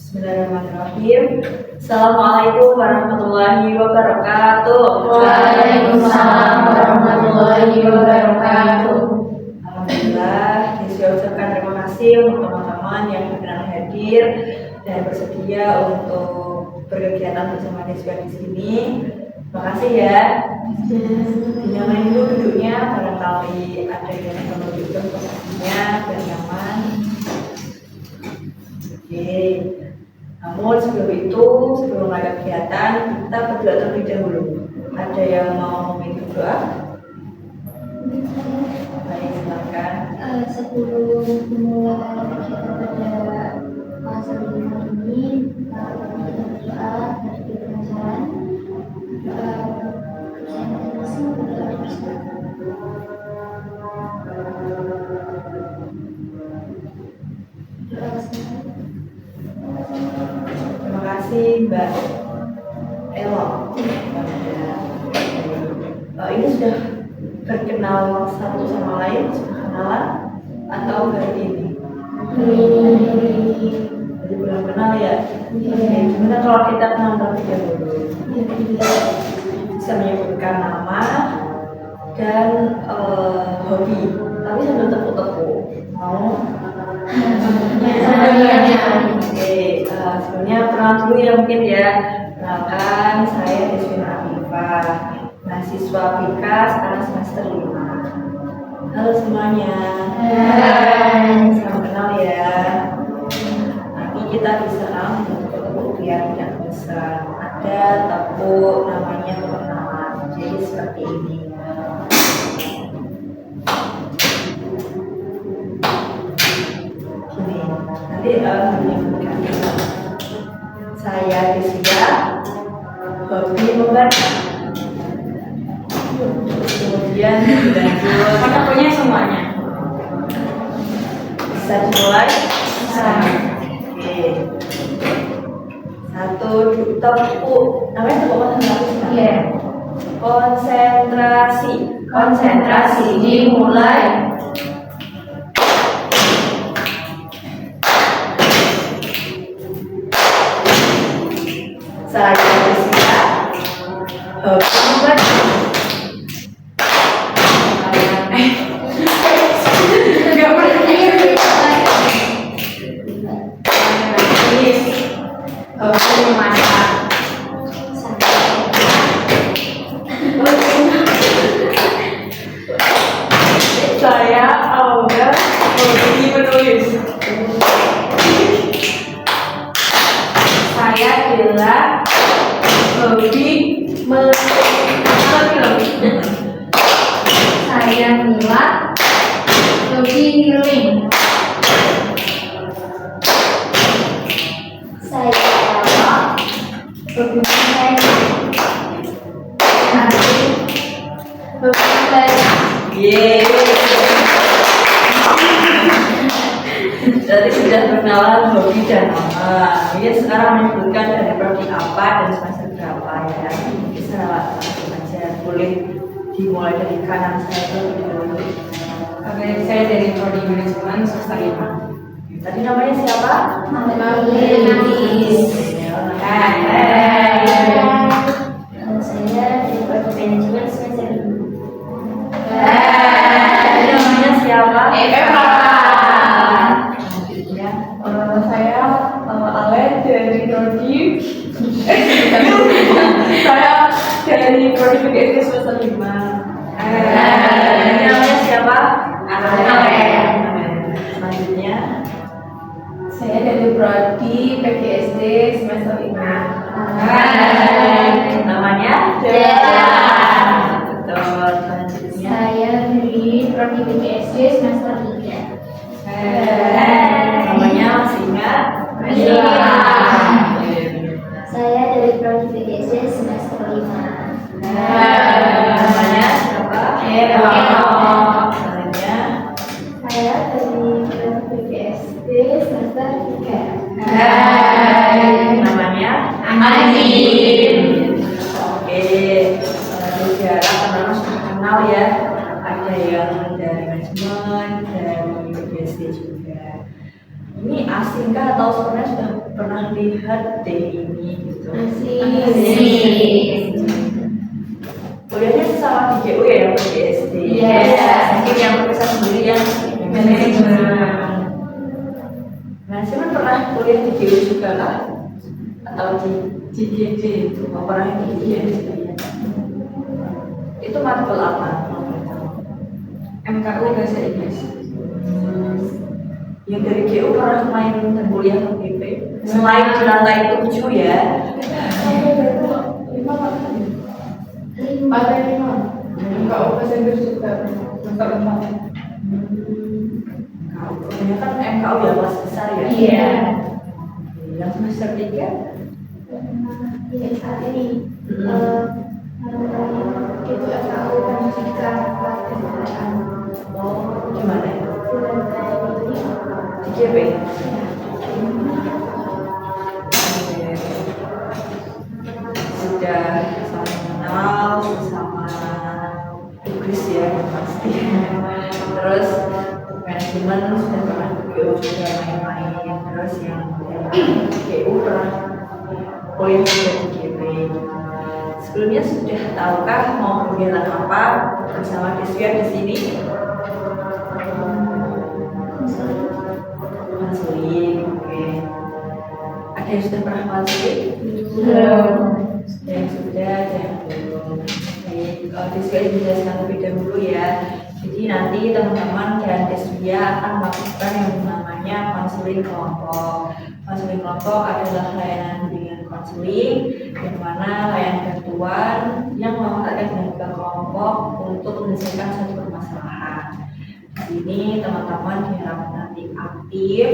Bismillahirrahmanirrahim. Assalamualaikum warahmatullahi wabarakatuh. Waalaikumsalam warahmatullahi wabarakatuh. Alhamdulillah, saya ucapkan terima kasih untuk teman-teman yang berkenan hadir dan bersedia untuk berkegiatan bersama Deswa di sini. Terima kasih ya. Dinyamain dulu duduknya, barangkali ada yang menunjukkan posisinya biar nyaman. Oke. Namun sebelum itu, sebelum ada kegiatan, kita berdoa terlebih dahulu. Ada yang mau meminta doa? Baik, silakan. Sebelum memulai kegiatan pada masa ini, kita berdoa dari pelajaran kegiatan masing berdoa bersama. Doa bersama. Terima kasih Mbak Elo. Ini sudah berkenal satu sama lain, sudah kenalan atau baru ini? Jadi belum kenal ya? Oke, gimana kalau kita kenal terlebih dahulu? Bisa menyebutkan nama dan hobi, tapi sambil tepuk-tepuk. Mau? Oke, sebelumnya perkenalan dulu ya mungkin ya. Kenalkan, saya Deswina Afifah, mahasiswa BK sekarang semester 5. Halo semuanya. Salam kenal ya. Nanti kita bisa tepuk biar tidak besar. Ada tepuk namanya perkenalan. Jadi seperti ini. Nanti menyebutkan saya Deswina, hobi membaca, kemudian dilanjut Mana punya semuanya? bisa dimulai. Oke, satu tepuk namanya tepuk konsentrasi. Iya. Konsentrasi dimulai. Saya Deswina, hobi membaca. Enggak pernah. Hobi memasak. Saya Auga, hobi menulis. Saya Dela, hobi menonton film. Saya Mila, hobi healing. Saya Ella, hobi menyanyi. Hobi membaca. Yeay. Jadi sudah perkenalan hobi dan nama. Dia sekarang menyebutkan dari prodi apa dan semester berapa ya. Bisa langsung aja. Boleh dimulai dari kanan saya terlebih dahulu. Oke, saya dari prodi manajemen semester 5. Tadi namanya siapa? Malis. Hai. Saya dari prodi manajemen semester 5. Tadi namanya siapa? Eva. Selanjutnya. Saya Ale dari prodi. Saya dari prodi PGSD semester 5. Tadi namanya siapa? Selanjutnya. Saya dari prodi PGSD semester 5. Namanya? Dela. Betul. Selanjutnya. Saya dari prodi PGSD semester 3. Namanya masih ingat? Mila. Oke. Saya dari prodi PGSD semester 5. Namanya siapa? Eva. Selanjutnya. Saya dari prodi PGSD semester 3. Namanya? Andin. Oke. Juga teman-teman sudah kenal ya. Ada yang dari manajemen, sudah pernah lihat deh ini gitu. Masih. Kuliahnya sama di GU ya yang di SD. Iya. Mungkin yang berkesan sendiri yang manajemen. Nah, sih kan pernah kuliah di GU juga lah, atau di GGD itu, pernah di GGD. Itu matkul apa? MKU bahasa Inggris. Yang dari GU pernah main dan kuliah ke BP. Selain di lantai 7 ya. Ada 5. MKU bahasa Inggris juga semester 4. Kebanyakan MKU ya kelas besar ya. Iya. Yang semester 3 Iya, saat ini itu FKU kan jika pelatihan oh gimana ya? di Di GP. Sudah sama kenal sama Inggris ya pasti. Terus manajemen sudah pernah ke GU juga main-main. Terus yang GU pernah kuliah juga di GP. Sebelumnya sudah tahukah mau kegiatan apa bersama Desya di sini? Konseling, oke. Ada yang sudah pernah konseling? Yang sudah, yang belum. Desya dijelaskan lebih dahulu ya. Jadi nanti teman-teman dan Desya akan melakukan yang namanya konseling kelompok. Konseling kelompok adalah layanan bimbingan konseling, di mana layanan bantuan yang memanfaatkan dinamika kelompok untuk menyelesaikan suatu permasalahan. Di sini teman-teman diharapkan nanti aktif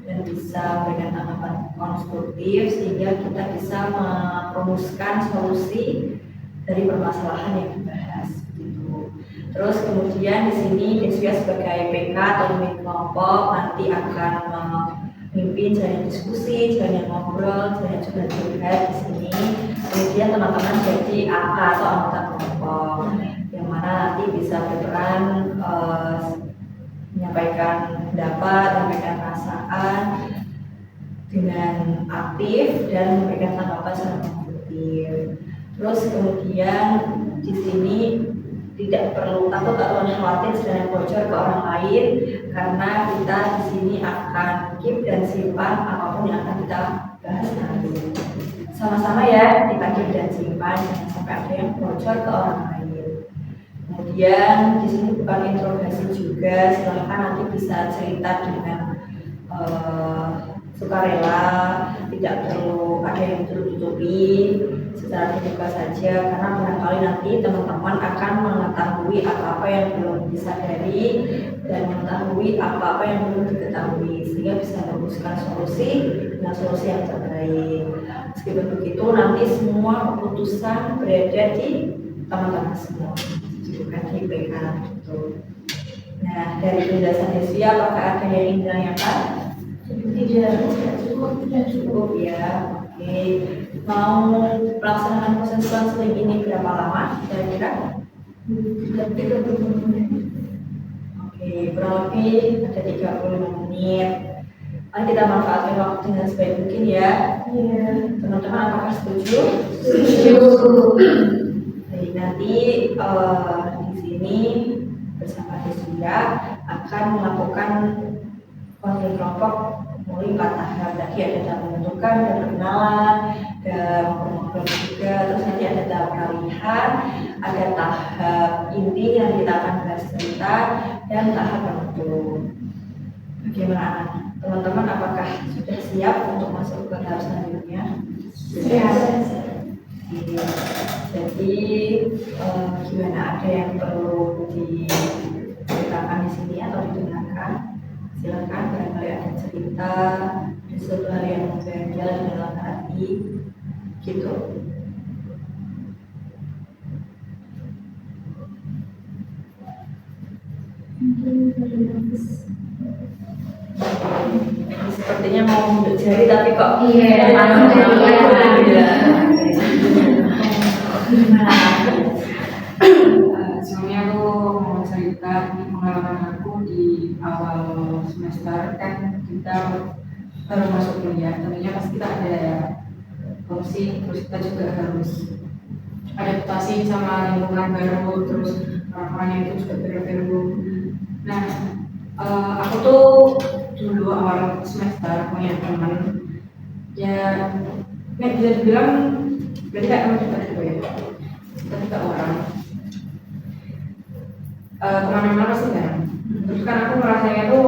dan bisa memberikan tanggapan konstruktif sehingga kita bisa merumuskan solusi dari permasalahan yang dibahas. Gitu. Terus kemudian di sini Desya sebagai PK atau pemimpin kelompok nanti akan memimpin jalan diskusi, jalan ngobrol, jalan juga curhat di sini. Kemudian teman-teman jadi AK atau anggota kelompok, yang mana nanti bisa berperan menyampaikan pendapat, menyampaikan perasaan dengan aktif dan memberikan tanggapan secara konstruktif. Terus kemudian di sini tidak perlu takut atau khawatir sedang bocor ke orang lain karena kita di sini akan keep dan simpan apapun yang akan kita bahas nanti. Sama-sama ya kita keep dan simpan jangan sampai ada yang bocor ke orang lain. Kemudian di sini bukan interogasi juga, silahkan nanti bisa cerita dengan sukarela, tidak perlu ada yang tutup-tutupi, secara terbuka saja karena barangkali nanti teman-teman akan mengetahui apa-apa yang belum disadari dan mengetahui apa-apa yang belum diketahui sehingga bisa merumuskan solusi dengan solusi yang terbaik. Meskipun begitu nanti semua keputusan berada di teman-teman semua, bukan di PK gitu. Nah dari penjelasan Desya apakah ada yang ingin ditanyakan? Tidak cukup ya. Oke, mau pelaksanaan proses konseling ini berapa lama kira-kira? 30 menit. Oke, kurang lebih ada 35 menit. Mari kita manfaatkan waktu dengan sebaik mungkin ya. Iya. Teman-teman apakah setuju? Setuju. Jadi nanti di sini bersama Desya akan melakukan konseling kelompok mulai 4 tahap. Tadi ada tahap menentukan, ada perkenalan, ada ngobrol juga, terus nanti ada tahap peralihan, ada tahap inti yang kita akan bahas cerita, dan tahap penutup. Bagaimana teman-teman, apakah sudah siap untuk masuk ke tahap selanjutnya? Siap. Jadi gimana, ada yang perlu diceritakan di sini atau didengarkan? Silakan, barangkali ada cerita di suatu hal yang mengganjal dalam hati gitu. Sepertinya mau mundur jari tapi kok Sebelumnya aku mau cerita pengalaman aku di awal semester. Kan kita baru masuk kuliah, tentunya pasti kita ada fungsi, terus kita juga harus adaptasi sama lingkungan baru, terus orang-orang itu juga baru-baru. Nah, aku tuh dulu awal semester punya teman ya, bisa dibilang berarti kayak teman kita juga ya, kita 3 orang. Kemana-mana pasti kan. Terus kan aku merasanya tuh,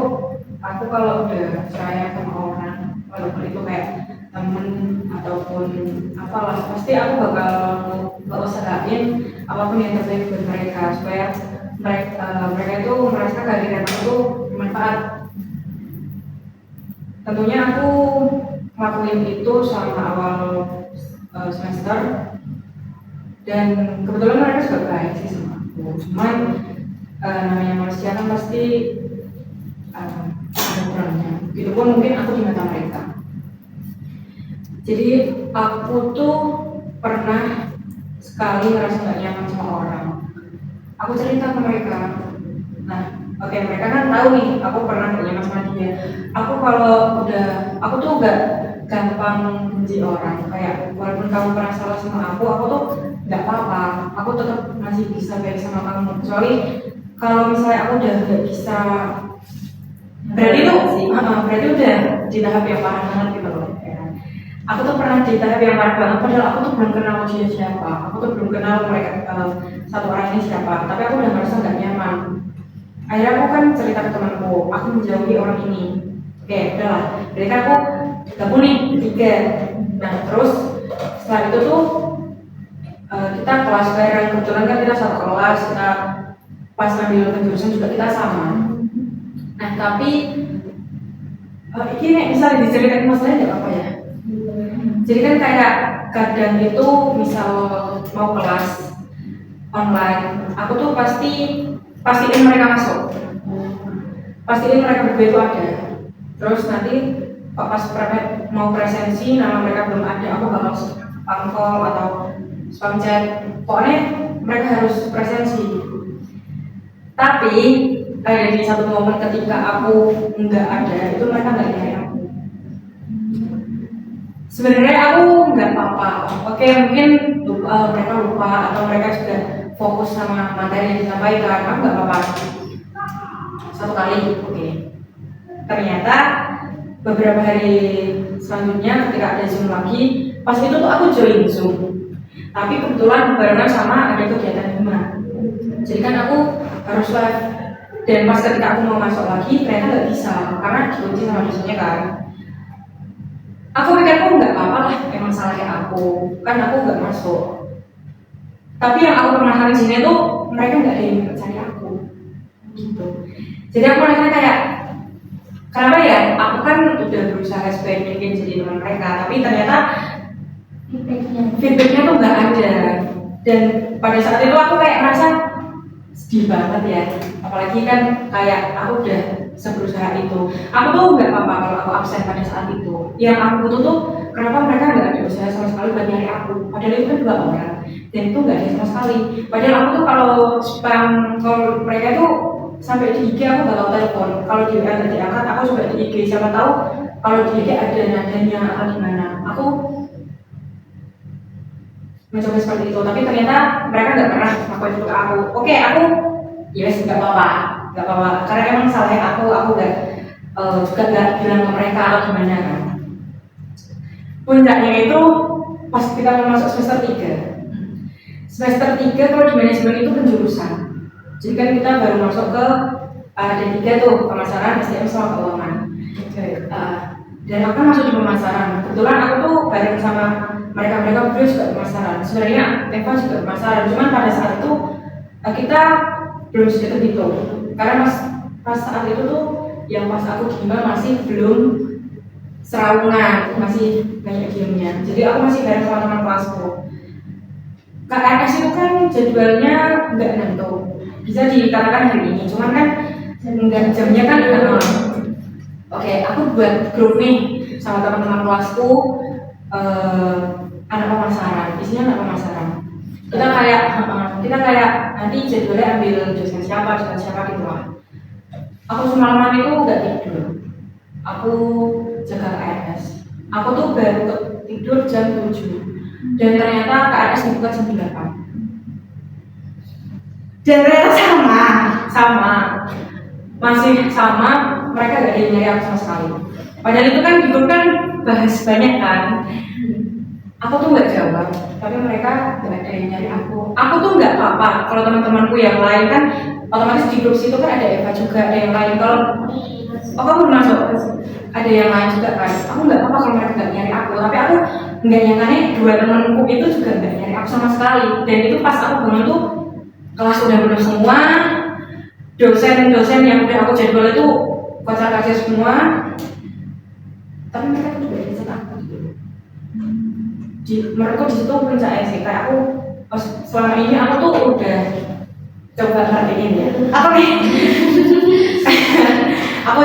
aku kalau udah percaya sama orang, walaupun itu kayak temen ataupun apalah, pasti aku bakal usahain apapun yang terbaik buat mereka supaya mereka itu merasa kehadiran aku tuh bermanfaat. Tentunya aku ngelakuin itu selama awal semester, dan kebetulan mereka juga baik sih sama aku. Cuman namanya manusia kan pasti ada kurangnya. Itu pun mungkin aku di mata mereka. Jadi aku tuh pernah sekali ngerasa gak nyaman sama orang. Aku cerita ke mereka. Nah, oke, mereka kan tahu nih aku pernah gak nyaman sama dia. Aku tuh gak gampang benci orang. Kayak walaupun kamu pernah salah sama aku tuh gak apa-apa. Aku tetap masih bisa baik sama kamu. Kecuali kalau misalnya aku udah gak bisa, berarti udah di tahap yang parah banget gitu loh. Aku tuh pernah di tahap yang parah banget, padahal aku tuh belum kenal dia siapa. Aku tuh belum kenal mereka satu orang ini siapa. Tapi aku udah merasa gak nyaman. Akhirnya aku kan cerita ke temanku, aku menjauhi orang ini. Oke, udahlah. Berarti aku gabung nih bertiga. Nah, terus setelah itu tuh kita kelas bareng. Kebetulan kan kita satu kelas, kita pas ngambil penjurusan juga kita sama. Nah, tapi ini misalnya diceritain masalahnya nggak apa ya. Jadi kan kayak kadang itu misal mau kelas online, aku tuh pastiin mereka masuk, pastiin mereka berdua itu ada. Terus nanti pas mau presensi nama mereka belum ada, aku bakal spam call atau spam chat. Pokoknya mereka harus presensi. Tapi ada di satu momen ketika aku nggak ada, itu mereka nggak nyari aku. Sebenarnya aku nggak apa-apa. Oke, mungkin mereka lupa atau mereka juga fokus sama materi yang disampaikan. Aku nggak apa-apa. Satu kali, oke. Ternyata beberapa hari selanjutnya ketika ada Zoom lagi, pas itu tuh aku join Zoom. Tapi kebetulan barengan sama ada kegiatan Hima. Jadi kan aku harus live. Dan pas ketika aku mau masuk lagi, ternyata nggak bisa karena dikunci sama dosennya kan. Aku pikir aku nggak apa-apa lah, emang salahnya aku, kan aku nggak masuk. Tapi yang aku pernah kali sini tuh mereka nggak ada yang percaya aku, gitu. Jadi aku merasa kayak, kenapa ya? Aku kan udah berusaha sebaik mungkin jadi teman mereka, tapi ternyata feedbacknya tuh nggak ada. Dan pada saat itu aku kayak merasa sedih banget ya. Apalagi kan kayak aku udah seberusaha itu. Aku tuh nggak apa-apa kalau aku absen pada saat itu. Yang aku butuh tuh kenapa mereka nggak ada usaha sama sekali buat nyari aku. Padahal itu kan 2 orang dan itu nggak ada sama sekali. Padahal aku tuh kalau spam call mereka tuh sampai di IG aku nggak tahu telepon. Kalau di WA nggak diangkat, aku coba di IG. Siapa tahu kalau di IG ada nadanya atau gimana. Aku mencoba seperti itu. Tapi ternyata mereka nggak pernah ngakuin itu ke aku. Oke, aku yes nggak apa-apa. Karena emang salahnya aku nggak juga nggak bilang ke mereka atau gimana kan. Puncaknya itu pas kita mau masuk semester 3. Semester 3 kalau di manajemen itu penjurusan. Jadi kan kita baru masuk ke ada 3 tuh, pemasaran, SDM sama keuangan. Dan aku kan masuk di pemasaran. Kebetulan aku tuh bareng sama mereka berdua juga pemasaran. Sebenarnya Eva juga pemasaran. Cuman pada saat itu kita belum sedekat itu. Karena pas saat itu tuh yang pas aku di Hima masih belum seraungan, masih banyak diemnya. Jadi aku masih bareng sama teman kelasku. KRS itu kan jadwalnya nggak nentu, bisa dikatakan hari ini, cuman kan nggak jamnya kan Oke, aku buat grup nih sama teman-teman kelasku, anak pemasaran, isinya anak pemasaran. Kita kayak nanti jadwalnya ambil dosen siapa gitu lah. Aku semalaman itu nggak tidur. Aku jaga KRS. Aku tuh baru tidur jam 7 dan ternyata KRS dibuka jam 8. Dan ternyata sama, masih sama, mereka gak ada yang nyari aku sama sekali. Padahal itu kan di grup kan bahas banyak kan. Aku tuh nggak jawab, tapi mereka nggak ada yang nyari aku. Aku tuh nggak apa-apa. Kalau teman-temanku yang lain kan, otomatis di grup situ kan ada Eva juga, ada yang lain. Kalau kamu belum masuk, ada yang lain juga kan. Aku nggak apa-apa kalau mereka nggak nyari aku, tapi aku nggak nyangka nih dua temanku itu juga nggak nyari aku sama sekali. Dan itu pas aku bangun tuh kelas udah penuh semua, dosen-dosen yang udah aku jadwal itu kocar-kacir semua. Tapi mereka tuh juga bisa aku gitu. Menurutku di situ puncaknya sih, kayak aku selama ini aku tuh udah coba ngertiin ya apa nih aku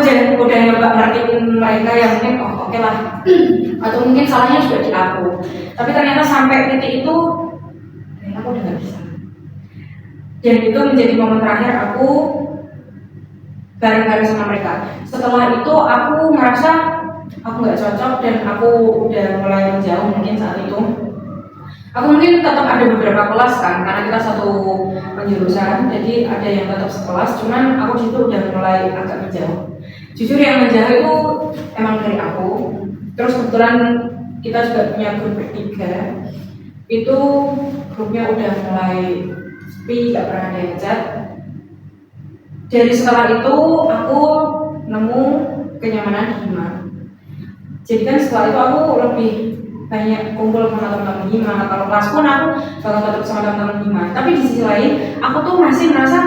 udah nyoba ngertiin mereka yang mungkin oke lah, atau mungkin salahnya juga di aku, tapi ternyata sampai titik itu aku udah gak bisa. Dan itu menjadi momen terakhir aku bareng-bareng sama mereka. Setelah itu aku ngerasa aku nggak cocok dan aku udah mulai menjauh. Mungkin saat itu aku mungkin tetap ada beberapa kelas kan, karena kita satu penjurusan, jadi ada yang tetap sekelas, cuman aku situ udah mulai agak menjauh. Jujur yang menjauh itu emang dari aku. Terus kebetulan kita juga punya grup bertiga, itu grupnya udah mulai sepi, gak pernah ada yang chat. Dari setelah itu aku nemu kenyamanan di Hima. Jadi kan setelah itu aku lebih banyak kumpul sama teman-teman Hima. Kalau kelas pun aku bakal tetap sama teman-teman Hima. Tapi di sisi lain, aku tuh masih merasa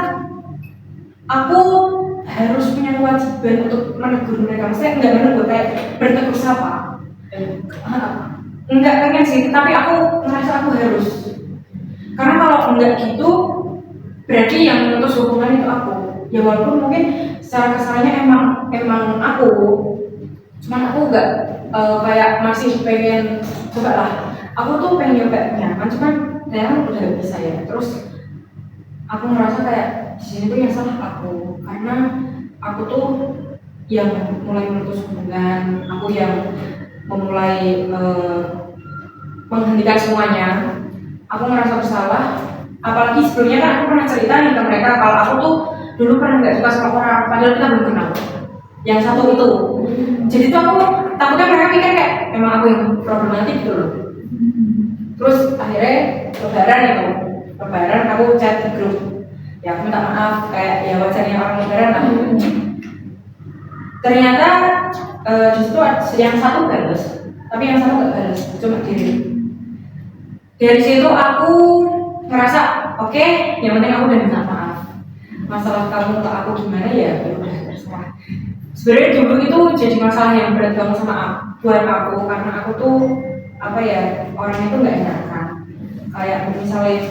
aku harus punya kewajiban untuk menegur mereka. Maksudnya enggak menegur, kayak bertegur sapa. Enggak pengen sih, tapi aku merasa aku harus. Karena kalau enggak gitu, berarti yang memutus hubungan itu aku. Ya walaupun mungkin secara kesannya emang aku, cuman aku enggak kayak masih pengen coba lah. Aku tuh pengen nyoba nyaman, cuman ternyata udah gak bisa ya. Terus aku ngerasa kayak di sini tuh yang salah aku, karena aku tuh yang mulai memutus hubungan, aku yang memulai menghentikan semuanya. Aku ngerasa bersalah. Apalagi sebelumnya kan aku pernah cerita nih ke mereka kalau aku tuh dulu pernah nggak suka sama orang, padahal kita belum kenal. Yang satu itu, jadi tuh aku takutnya mereka pikir kayak emang aku yang problematik gitu loh. Terus akhirnya lebaran aku chat di grup, ya aku minta maaf, kayak ya wajarnya orang lebaran lah. Ternyata di situ yang satu balas, tapi yang satu nggak balas, cuma diri. Dari situ aku ngerasa oke, yang penting aku udah minta maaf. Masalah kamu ke aku gimana ya udah terserah. Sebenarnya dulu itu jadi masalah yang berat banget buat aku, karena aku tuh apa ya, orangnya tuh nggak enakan. Kayak misalnya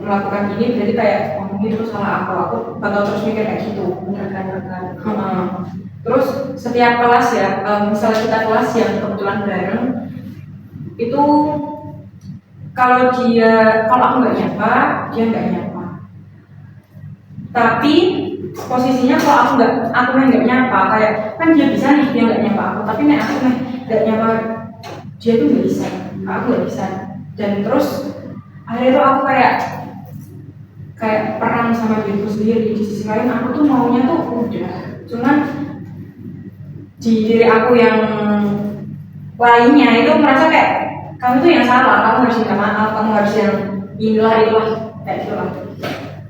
melakukan ini berarti kayak mungkin itu salah aku bakal terus mikir kayak gitu. Terus setiap kelas ya, misalnya kita kelas yang kebetulan bareng itu, kalau aku nggak nyapa, dia nggak nyapa. Tapi posisinya kalau aku nggak nyapa, kayak kan dia bisa nih, dia nggak nyapa aku, tapi nih aku nggak nyapa dia tuh nggak bisa, aku nggak bisa. Dan terus akhirnya tuh aku kayak perang sama diriku sendiri. Di sisi lain aku tuh maunya tuh udah, cuman di diri aku yang lainnya itu merasa kayak kamu tuh yang salah, kamu harus minta maaf, kamu harus yang inilah itulah kayak gitulah.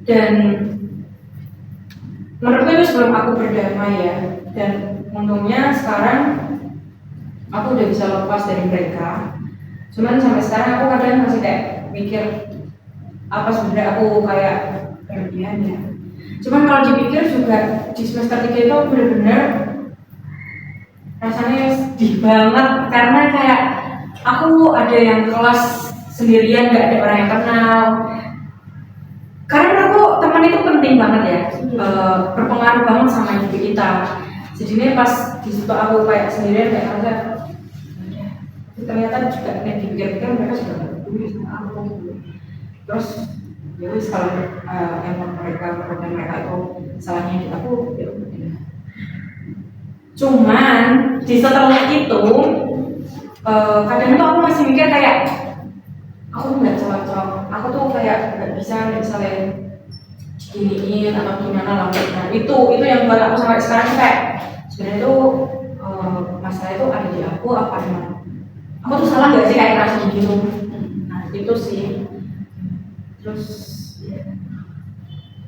Dan menurutku itu sebelum aku berdamai ya. Dan untungnya sekarang aku udah bisa lepas dari mereka. Cuman sampai sekarang aku kadang masih kayak mikir apa sebenarnya aku kayak berlebihan ya. Cuman kalau dipikir juga di semester 3 itu bener-bener rasanya sedih banget, karena kayak aku ada yang kelas sendirian, gak ada orang yang kenal. Karena aku teman itu penting banget ya, berpengaruh banget sama hidup kita. Jadi ini pas di situ aku kayak sendirian, kayak ada ternyata juga dipikir-pikir mereka sudah gak peduli sama aku gitu. Terus ya wis, kalau emang mereka itu salahnya di aku, ya udah. Cuman di setelah itu kadang tuh aku masih mikir kayak aku nggak cocok, aku tuh kayak nggak bisa giniin atau gimana lah. Nah itu yang buat aku sampai sekarang kayak sebenarnya tuh masalah itu ada di aku apa emang aku tuh salah nggak sih kayak ngerasa gitu. Nah itu sih. Terus ya.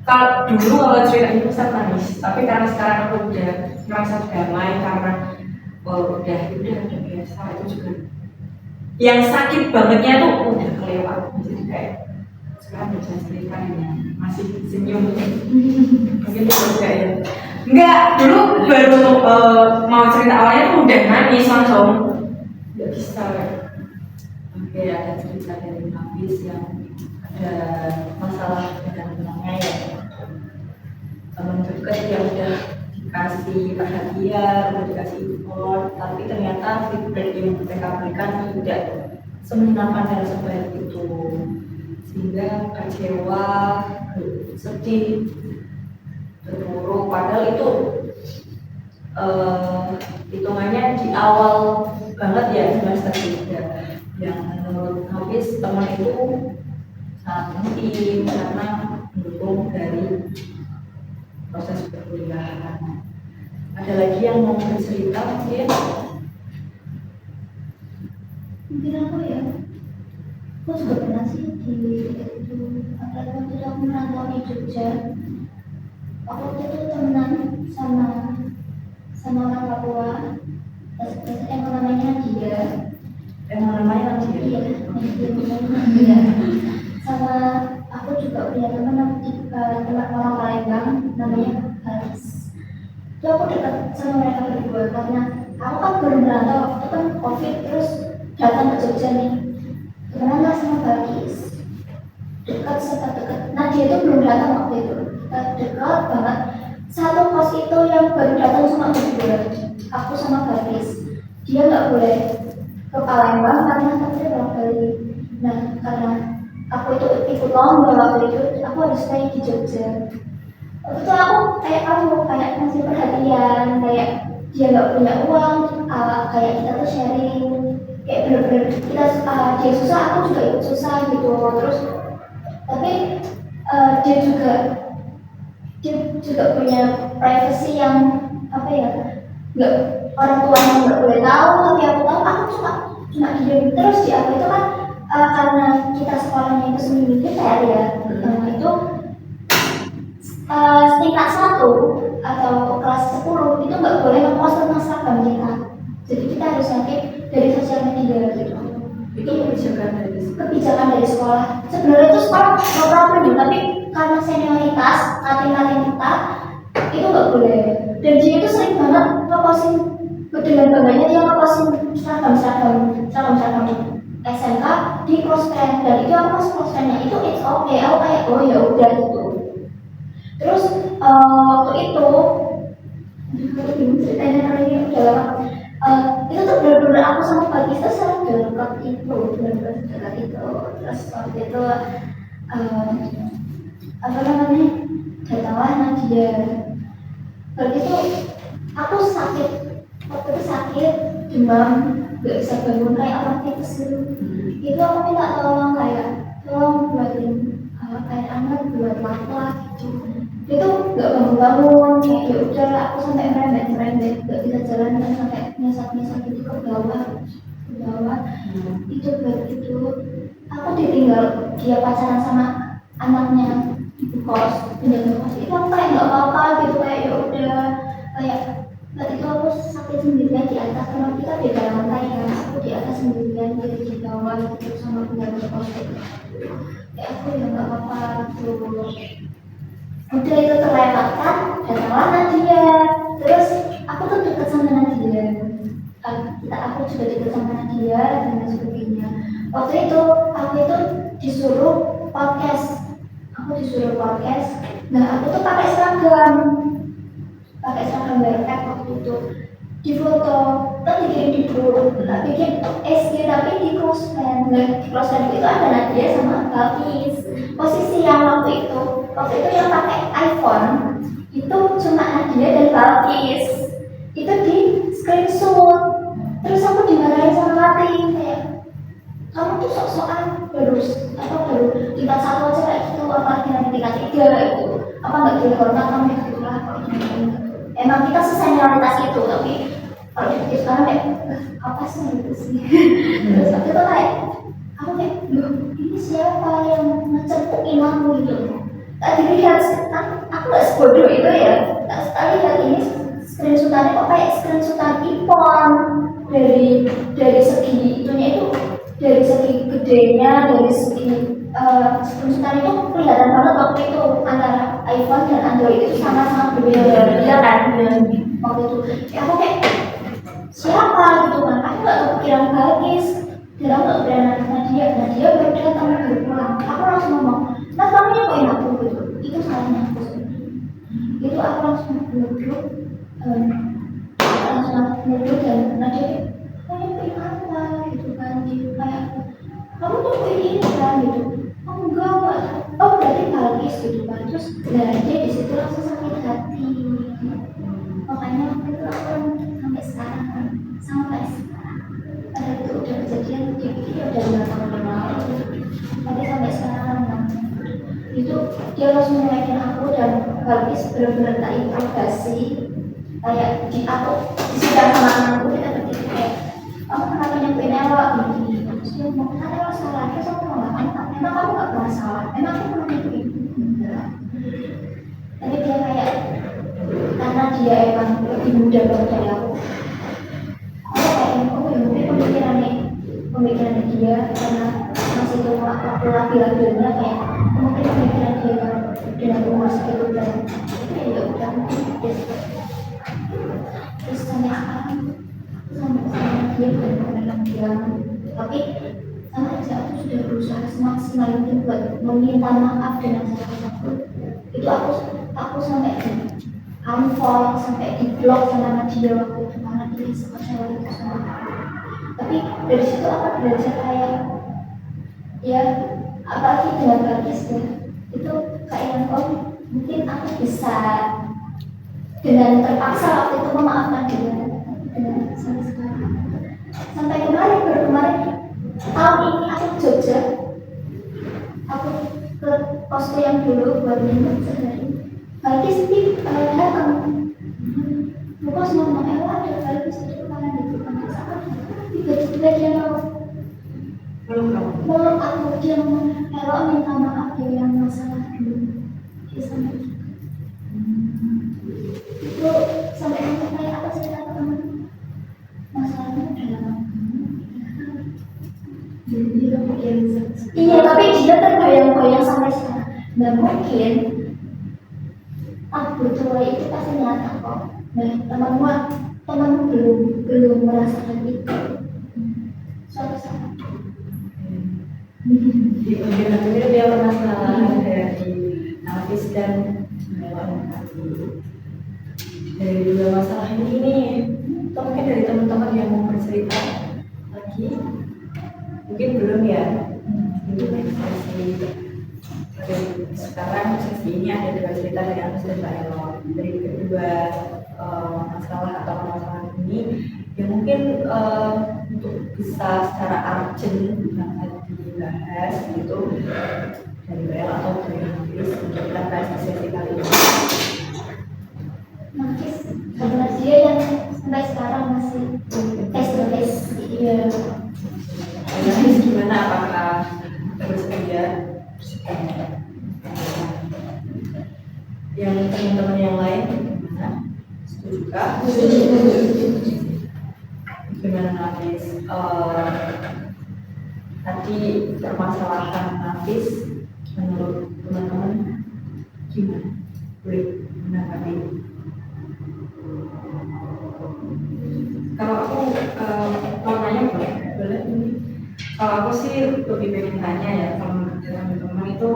Kalau cerita itu saya nangis, tapi karena sekarang aku udah merasa damai karena udah biasa. Itu juga yang sakit bangetnya tuh udah kelewat, jadi kayak sekarang bisa cerita ya masih senyum. Mungkin itu juga ya. Enggak, dulu baru mau cerita awalnya tuh udah nangis langsung. Nggak bisa. Oke, ada cerita dari Hafiz yang ada masalah dengan temannya ya. Teman dekat yang udah dikasih perhatian, udah dikasih support, tapi ternyata feedback yang mereka berikan tidak semenyenangkan dan sebaik itu, sehingga kecewa, sedih, terpuruk. Padahal itu hitungannya di awal banget ya semester 3, yang menurut Hafiz teman itu sangat penting karena mendukung dari proses perkuliahan. Ada lagi yang mau bercerita mungkin? Mungkin aku ya, aku juga pernah sih di itu, apalagi waktu itu aku merantau di Jogja. Aku waktu itu temenan sama orang Papua, yang namanya Nadia. Yang namanya Nadia? Iya, Nadia. Sama aku juga punya teman orang Palembang namanya Haris. Itu aku dekat sama mereka berdua karena aku kan baru merantau waktu itu kan COVID, terus datang ke Jogja nih. Temenan sama Baris, dekat sangat dekat. Nadia itu belum datang waktu itu, dekat banget. Satu kos itu yang baru datang cuma berdua, aku sama Baris. Dia nggak boleh ke Palembang karena dia pulang Bali. Nah karena aku itu ikut lomba waktu itu, aku harus stay di Jogja. Waktu itu aku kayak ngasih perhatian, kayak dia nggak punya uang, kayak kita tuh sharing, kayak bener-bener kita dia susah, aku juga ikut susah gitu. Terus tapi dia juga punya privacy yang apa ya, nggak, orang tuanya nggak boleh tahu, tapi aku tahu. Aku cuma diem terus di aku itu kan karena kita sekolahnya itu semi militer ya. Itu tingkat 1 atau kelas 10 itu nggak boleh ngepost tentang seragam kita, jadi kita harus sakit dari sosial media gitu. Itu kebijakan dari sekolah. Sebenarnya itu sekolah no problem, tapi karena senioritas kating kita itu nggak boleh. Dan dia itu sering banget ngeposting, dengan bangganya dia ngeposting seragam SMK di close friend, dan itu aku masuk close friendnya itu it's okay. Aku kayak oh ya udah gitu. Terus waktu itu ceritanya hari ini udah lama. Itu tuh bener-bener aku sama Bagus itu sering dekat itu, bener-bener dekat itu. Terus waktu itu apa namanya, datanglah Nadia. Waktu itu aku sakit, waktu itu sakit, demam, gak bisa bangun kayak orang tipes gitu. Itu aku minta tolong tolong buatin air hangat buat laki gitu. Dia tuh gak bangun-bangun, kayak ya udah aku sampai merembet, gak bisa jalan, dan sampai nyesat gitu ke bawah. Itu buat itu aku ditinggal dia pacaran sama anaknya di kos, penjaga kos. Itu aku kayak gak apa-apa gitu, kayak ya udah, kayak waktu itu aku sakit sendirian di atas, karena kita beda lantai kan, aku di atas sendirian, jadi di bawah gitu sama penjaga kos gitu. Kayak aku ya gak apa-apa gitu. Udah itu terlewatkan, datanglah Nadia. Terus aku tuh deket sama Nadia, aku juga deket sama Nadia dan lain sebagainya. Waktu itu aku itu disuruh podcast. Nah aku tuh pakai seragam berpet waktu itu, di foto kan dikirim di grup, bikin SG tapi di close friend. Di close friend itu ada Nadia sama Bagus. Posisi yang waktu itu yang pakai iPhone itu cuma Nadia dan Bagus. itu di screenshot, terus aku dimarahin sama Latin kayak kamu tuh sok-sokan baru tingkat 1 aja kayak gitu, apalagi nanti tingkat 3 itu apa nggak dihormat kamu ya gitu lah. Emang kita sesenioritas itu, tapi kalau dipikir sekarang kayak apa sih gitu sih. Terus waktu itu kayak aku kayak loh ini siapa yang ngecepukin aku gitu. Tak dilihat kan aku nggak sebodoh itu ya, tak sekali lihat ini screenshotannya kok kayak screenshotan iPhone dari segi itunya itu, dari segi gedenya, dari segi screenshotan itu kelihatan banget waktu itu antara iPhone dan Android itu sama-sama berbeda ya kan waktu itu. Ya aku kayak siapa gitu kan, aku nggak kepikiran Balkis dan aku nggak berani nanya dia baru datang baru pulang, aku langsung ngomong nah kamu nyepoin aku gitu, itu salahnya aku sebenarnya. Itu aku langsung ngeblok dan Nadia kamu nyepoin apa gitu kan, gitu kayak kamu nyepoin ini kan gitu, oh enggak oh berarti Balkis gitu kan. Terus dia di situ langsung sakit hati, makanya waktu itu aku sampai sekarang padahal itu udah kejadian dipikir udah 5 tahun yang lalu, tapi sampai sekarang itu dia harus menyalahkan aku dan Balkis benar-benar tak interogasi kayak di aku di sidang sama anakku kita berpikir kayak kamu kenapa nyampein elok begini, terus dia ngomong kan elok salah, terus aku ngomong memang kamu gak pernah salah, memang aku pernah nyampein enggak. Tapi dia kayak karena dia emang lebih muda banget dari aku kayak oh ya mungkin pemikirannya dia karena masih itu waktu laki-lakinya kayak mungkin pemikiran dia dengan umur segitu dan ya udah mungkin terus sampai dia benar-benar bilang, tapi sama aja aku sudah berusaha semaksimal mungkin buat meminta maaf dengan cara aku itu aku sampai di unfollow, sampai di blog sama dia waktu itu karena dia seksual itu sama aku. Tapi dari situ aku belajar kayak ya apalagi dengan Balkis ya itu kayak oh mungkin aku bisa dengan terpaksa waktu itu memaafkan dia dengan sampai sekarang. Sampai kemarin tahun ini aku ke Jogja, aku ke posko yang dulu buat minum sehari. Balkis datang, Lukas ngomong ada Balkis itu kan gitu kan. Tiba-tiba dia meluk aku, dia ngomong elok minta maaf ya yang masalah dulu. Dia sampai itu sampai kayak apa sih teman masalahnya udah lama iya, tapi dia terbayang-bayang sampai sekarang. Nggak mungkin aku tua itu pasti nyata kok. Nah, temanmu belum merasakan itu suatu saat. Di bagian akhirnya dia penasaran dari Nafis dan dari dua masalah ini nih, atau mungkin dari teman-teman yang mau bercerita lagi, mungkin belum ya. Itu kan sesi sekarang sesi ini ada 2 cerita dari Agus dan Mbak Elo. Dari kedua masalah atau permasalahan ini, ya mungkin untuk bisa secara urgent dapat dibahas gitu dari Mbak Elo atau dari Nafis untuk kita bahas di sesi kali ini. Nafis karena dia yang sampai sekarang masih face to face. Iya. Nafis gimana, apakah bersedia? Yang teman-teman yang lain gimana? Setuju kah? Gimana Nafis? Tadi permasalahan Nafis menurut teman-teman gimana? Boleh menanggapi? Kalau aku mau nanya boleh? Kalau aku sih lebih pengen tanya ya, kalau menurut teman-teman itu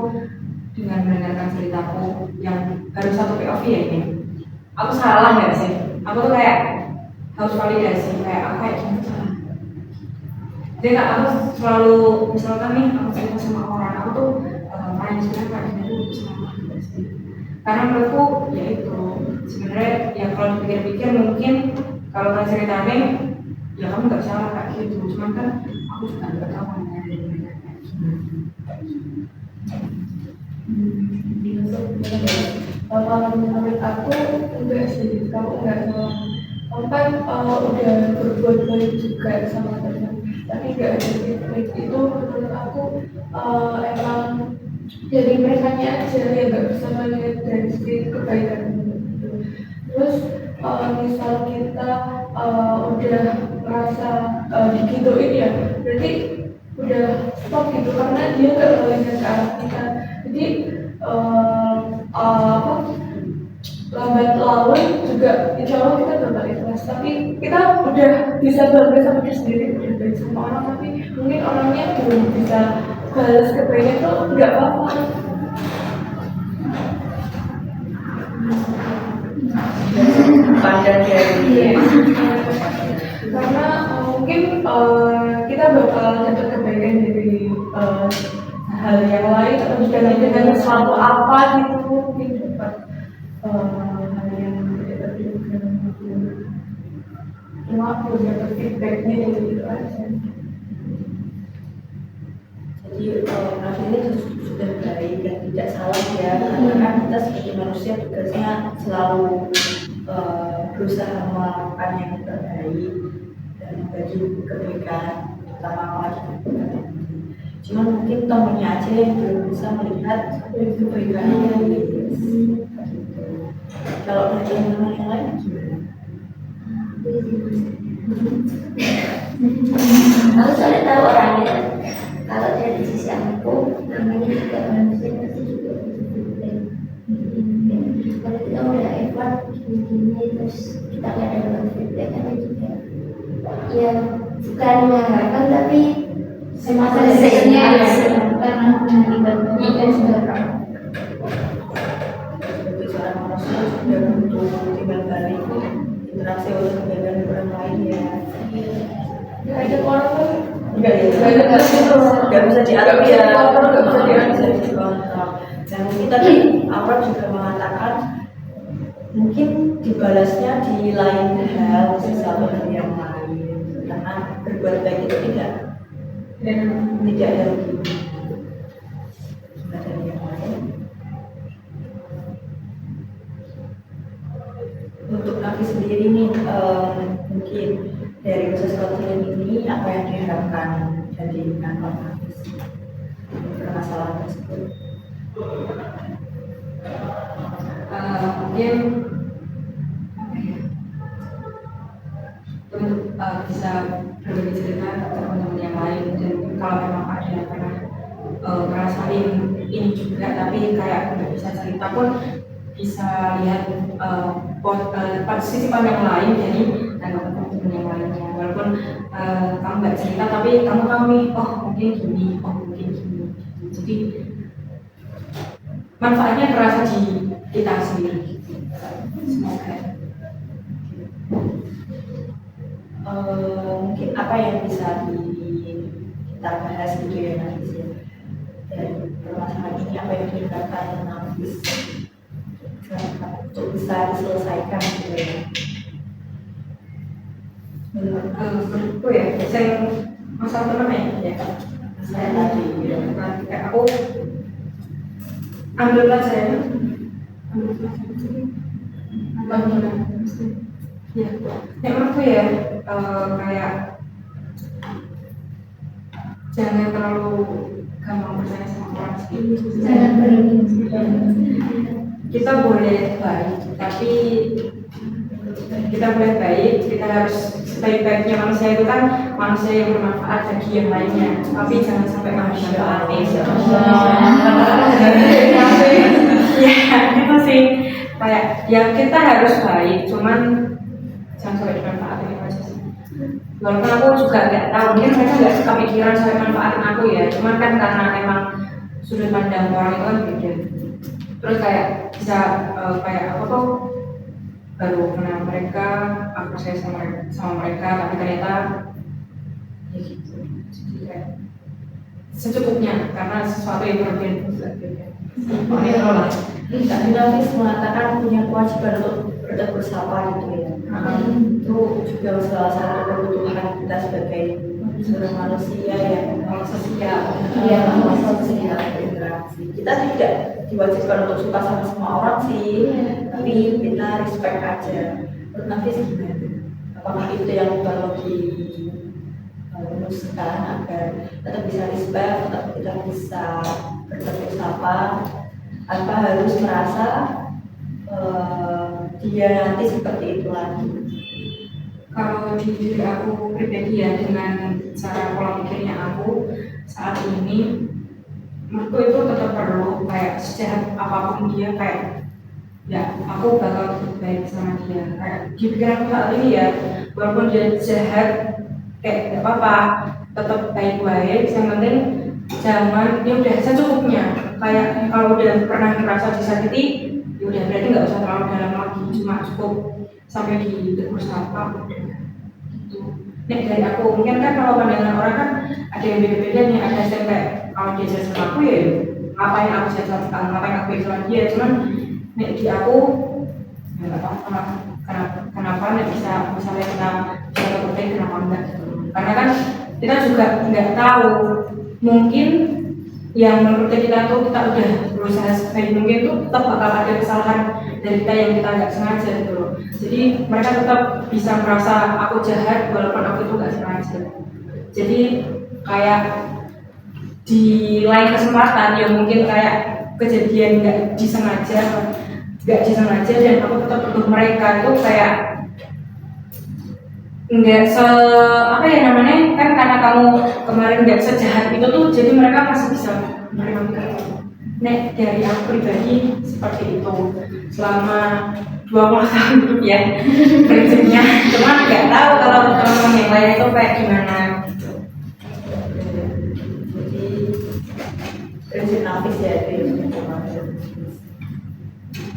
dengan mendengarkan ceritaku yang baru satu POV ya ini, aku salah nggak sih? Aku tuh kayak harus validasi kayak apa ya gimana salah. Jadi kak aku selalu misalkan nih aku cerita sama orang, aku tuh tanya sebenarnya kayak gini tuh salah nggak sih? Karena menurutku ya itu sebenarnya ya kalau dipikir-pikir mungkin kalau kan ceritanya ya kamu nggak salah kayak gitu, cuman kan aku juga nggak tahu mana dari mereka kayak gimana. Kalau menurut aku enggak sih, kamu enggak salah. Kamu kan udah berbuat baik juga sama teman, tapi enggak ada feedback itu menurut aku emang dari mereka aja yang nggak bisa melihat dari segi kebaikan gitu. Terus misal kita udah merasa digituin ya, berarti udah stop gitu karena dia nggak melihat ke arah kita. Jadi apa lambat laun juga insya Allah kita bakal ikhlas, tapi kita udah bisa bangga sama diri sendiri, udah baik sama orang, tapi mungkin orangnya belum bisa balas kebaikan itu nggak apa-apa. Pandang dari Karena mungkin kita bakal dapat kebaikan dari hal yang lain atau juga dengan sesuatu apa gitu, mungkin dapat hal yang tidak terduga gitu. Cuma aku dapat feedbacknya dari itu aja. Jadi akhirnya sudah baik dan tidak salah ya, karena kan kita sebagai manusia tugasnya selalu berusaha melakukan yang terbaik dan membagi kebaikan, terutama apalagi kebaikan. Cuman mungkin temennya aja yang belum bisa melihat kebaikannya gitu. Kalau dari teman yang lain gimana? Aku soalnya tahu orangnya. Kalau dari sisi aku, namanya juga manusia pasti juga butuh feedback. Kalau kita udah effort gini terus kita nggak dapat feedback, kan juga ya bukan mengharapkan tapi selesainya karena mengakibatkan kita sudah Sebagai seorang manusia sudah butuh timbal balik interaksi oleh kebaikan orang lain ya. Nggak ada orang pun Nggak bisa diatur ya, nggak bisa dikontrol. Dan mungkin tadi Awal juga mengatakan mungkin dibalasnya di lain hal, sesuatu dari yang lain, karena berbuat baik itu tidak ada rugi dari yang lain. Untuk Nafi sendiri nih, mungkin dari proses counseling ini apa yang diharapkan dari kantor Nafi permasalahan tersebut? Mungkin untuk bisa berbagi cerita ke teman-teman yang lain, dan kalau memang ada yang pernah ngerasain ini juga tapi kayak nggak bisa cerita pun bisa lihat sisi pandang lain dari tanggapan teman-teman yang lainnya, walaupun kamu nggak cerita tapi kamu tahu nih, oh mungkin gini, oh mungkin gini, jadi manfaatnya terasa di kita sendiri. Semoga mungkin apa yang bisa kita bahas gitu ya nanti dari permasalahan ini, apa yang diharapkan Nafis untuk bisa diselesaikan gitu ya. menurutku ya, saya masalah teman ya, Saya tadi ya. kayak aku ambil pelajaran, ya, menurutku ya kayak jangan terlalu gampang percaya sama orang sih. jangan berlebihan. Kita boleh baik, tapi kita boleh baik, kita harus sebaik-baiknya manusia itu kan manusia yang bermanfaat bagi yang lainnya, tapi jangan sampai manusia artis ya. Ya itu sih, kayak ya kita harus baik, cuman jangan sampai dimanfaatin aja sih. Walaupun aku juga nggak tahu, mungkin mereka nggak kepikiran sampai manfaatin aku ya, cuman kan karena emang sudut pandang orang itu kan beda. Terus kayak bisa kayak aku tuh baru kenal mereka, aku percaya sama mereka, tapi ternyata ya gitu. Jadi kayak secukupnya, karena sesuatu yang berbeda juga beda. Oh ini lah. Nafis mengatakan punya kewajiban untuk bertegur sapa gitu ya. Itu juga salah satu kebutuhan kita sebagai seorang manusia yang Kalau sosial. Iya, sosial berinteraksi. Kita tidak diwajibkan untuk suka sama semua orang sih, tapi kita respect aja. Menurut nanti sih gimana? Apakah itu yang perlu dirumuskan agar tetap bisa respect, tetap kita bisa bertegur sapa, tanpa harus merasa dia nanti seperti itu lagi. Kalau di diri aku pribadi ya, dengan cara pola pikirnya aku saat ini, menurutku itu tetap perlu, kayak sejahat apapun dia, kayak ya aku bakal tetap baik sama dia. Kayak di pikiranku saat ini ya, walaupun dia jahat kayak gak apa-apa, tetap baik-baik. Yang penting jangan, dia udah secukupnya. Kayak kalau udah pernah ngerasa disakiti, ya udah berarti nggak usah terlalu dalam lagi, cuma cukup sampai di tegur sapa udah gitu. Nek dari aku, mungkin kan kalau pandangan orang kan ada yang beda-beda nih, ada yang kayak kalau dia jahat sama aku ya ngapain aku jahat sama, ngapain aku jahat sama dia. Cuman nek di aku ya nggak apa-apa, kenapa nek bisa misalnya kita jaga penting, kenapa enggak gitu. Karena kan kita juga nggak tahu, mungkin yang menurut kita tuh kita udah berusaha sebaik mungkin tuh tetap bakal ada kesalahan dari kita yang kita nggak sengaja gitu loh. Jadi mereka tetap bisa merasa aku jahat walaupun aku itu nggak sengaja. Jadi kayak di lain kesempatan yang mungkin kayak kejadian nggak disengaja dan aku tetap untuk mereka itu kayak nggak apa ya namanya, kan karena kamu kemarin nggak sejahat itu tuh, jadi mereka masih bisa menerima kita. Nek dari aku pribadi seperti itu selama 20 tahun hidup ya prinsipnya. Cuman nggak tahu kalau teman-teman yang lain itu kayak gimana gitu. Jadi prinsip nafis ya,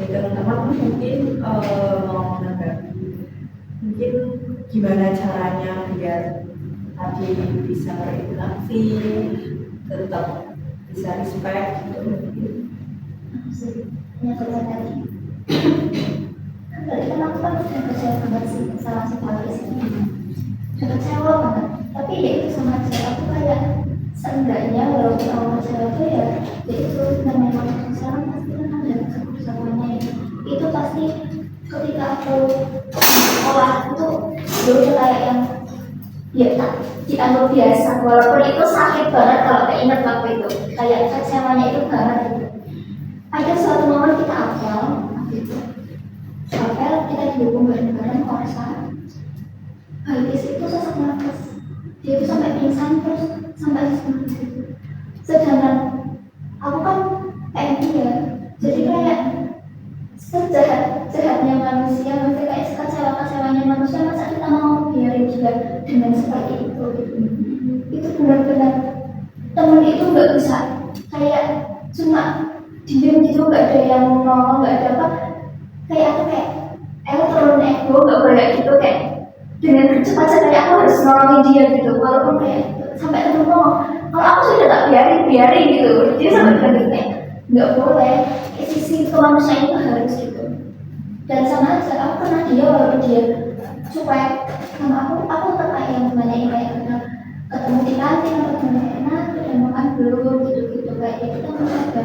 teman-teman mungkin mau menanggapi, mungkin gimana caranya biar tadi bisa berinteraksi, tetap bisa respect gitu. Yang kedua tadi kan aku kan udah kecewa banget sih salah satu hal di sini, udah kecewa banget, tapi ya itu sama aja aku kayak seenggaknya walaupun aku kecewa itu ya itu namanya manusia sekarang pasti kan ada kebersamaan itu pasti ketika aku sekolah itu dulu kayak yang ya tak dianggap biasa, walaupun itu sakit banget kalau keinget waktu itu kayak kecewanya itu banget gitu. Ada suatu momen kita apel gitu, apel kita dihubung bareng-bareng korsa, habis itu sesak nafas, dia itu sampai pingsan terus sampai sesak gitu. Sedangkan aku kan PMI ya, jadi kayak sejahat-jahatnya manusia, maksudnya kayak sekecewa-kecewanya manusia, masa kita mau biarin dia dengan seperti itu gitu. Itu benar-benar temen itu nggak bisa kayak cuma diem gitu, nggak ada yang nolong, nggak ada apa, kayak aku kayak turun ego, nggak boleh gitu, kayak dengan gercep aja kayak aku harus nolongin dia gitu, walaupun kayak sampai temen ngomong kalau aku sudah tak biarin gitu, dia sampai bilang kayak nggak boleh, sisi kemanusiaan itu harus gitu. Dan sama aja aku pernah dia walaupun dia cuek sama aku tetap kayak yang nanyain kayak ketemu di kantin atau ketemu enak udah makan belum gitu kayak ya kita menjaga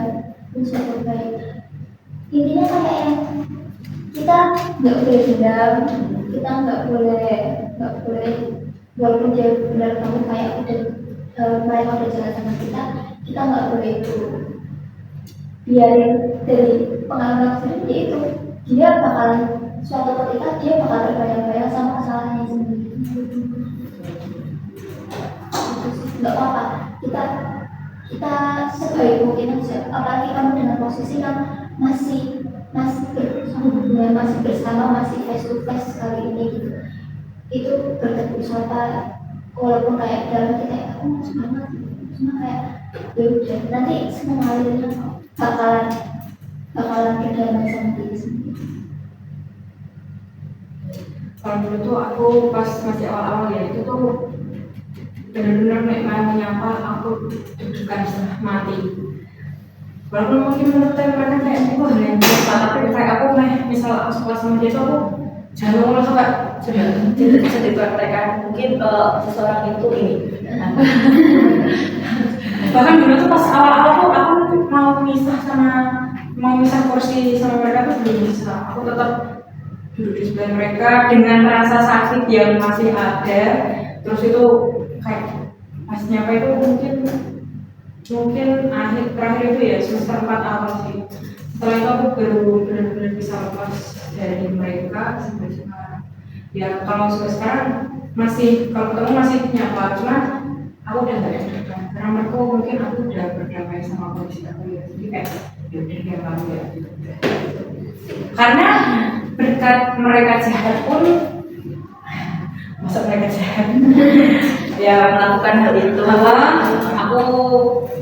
mencoba baik. Intinya kayak yang kita nggak boleh dendam, kita nggak boleh walaupun dia benar kamu kayak udah mereka udah jalan sama kita nggak boleh itu biarin. Dari pengalaman sendiri itu dia bakalan suatu ketika dia bakal terbayang-bayang sama kesalahannya sendiri. Nggak apa-apa, kita sebaik mungkin aja, apalagi kamu dengan posisi yang masih bersama, masih face to face kali ini gitu, itu bertegur sapa walaupun kayak dalam kita kayak aku semangat, cuma kayak ya udah nanti semua halnya bakalan berdamai sama diri sendiri. Kalau dulu tuh aku pas masih awal-awal ya, itu tuh benar-benar nek mau menyapa aku deg-degan setengah mati. walaupun mungkin menurut mereka kayak itu hal yang biasa, tapi kayak aku misal aku suka sama dia tuh aku jangan ngomong langsung kak sudah Tidak bisa dipraktekkan. Mungkin seseorang itu ini. bahkan dulu tuh pas awal-awal tuh aku mau misah kursi sama mereka tuh belum bisa, aku tetap duduk di sebelah mereka dengan rasa sakit yang masih ada. Terus itu kayak pas nyampe itu mungkin akhir terakhir itu ya semester 4 awal sih. Setelah itu aku baru benar-benar bisa lepas dari mereka sampai sekarang. Ya kalau sampai sekarang masih kalau ketemu masih nyapa, cuma aku udah nggak deg-degan karena mereka mungkin aku udah berdamai sama kondisi aku ya. Jadi kayak ya udah dia lalu ya gitu. Karena berkat mereka jahat pun masa mereka jahat Ya melakukan hal itu. aku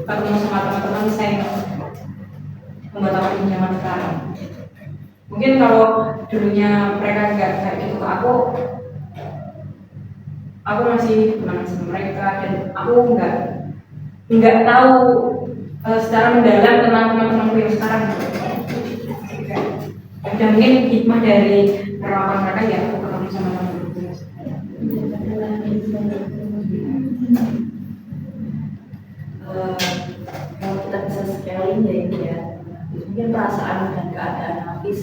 ketemu sama teman-teman saya yang membuat aku lebih nyaman sekarang. Mungkin kalau dulunya mereka nggak kayak gitu ke aku masih teman sama mereka dan aku nggak tahu secara mendalam tentang teman-temanku yang sekarang. Dan mungkin hikmah dari perawatan mereka ya aku ketemu sama teman-temanku. Kalau kita bisa scaling ya ini ya, mungkin perasaan dan keadaan Hafiz